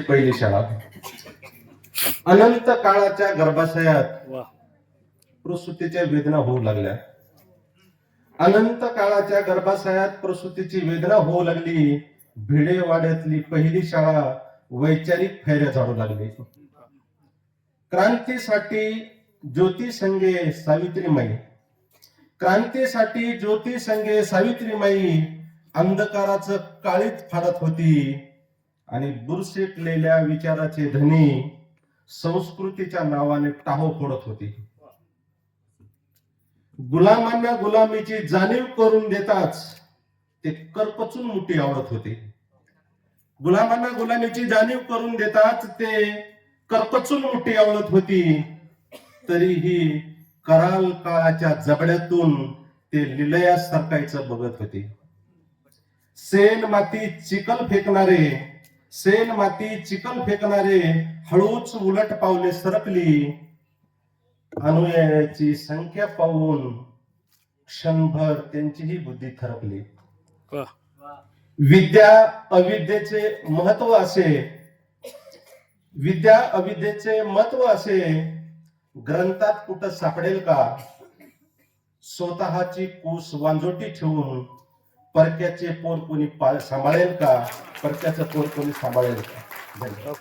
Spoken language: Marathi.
पहिली शाळा अनंत काळाच्या गर्भाशयात प्रसूतीच्या वेदना होऊ लागल्या. अनंत काळाच्या गर्भाशयात प्रसूतीची वेदना होऊ लागली. भिडेवाड्यातली पहिली शाळा वैचारिक फेऱ्या झाडू लागली. क्रांतीसाठी ज्योती संगे सावित्रीमाई, क्रांतीसाठी ज्योती संगे सावित्रीमाई अंधकाराचं काळीच फाडत होती आणि बुरशीटलेल्या विचाराचे धनी संस्कृतीच्या नावाने टाहो फोडत होती. गुलामांना गुलामीची जाणीव करून देताच ते करपचून मुठी आवडत होते. गुलामांना गुलामीची जाणीव करून देताच ते करपचून मुठी आवडत होती. तरीही कराल काळाच्या जबड्यातून ते लिलया सरकायचं बघत होते. सेन माती चिखल फेकणारे, सेन माती चिखल फेकणारे हळूच उलट पावले सरकली. अनुयायाची संख्या पाहून क्षणभर त्यांचीही बुद्धी थरकली. विद्या अविद्येचे महत्व असे, विद्या अविद्येचे महत्व असे ग्रंथात कुठं सापडेल का? स्वतःची कूस वांजोटी ठेवून परक्याचे पोर कोणी सांभाळेल का? परक्याचं पोर कोणी सांभाळेल का?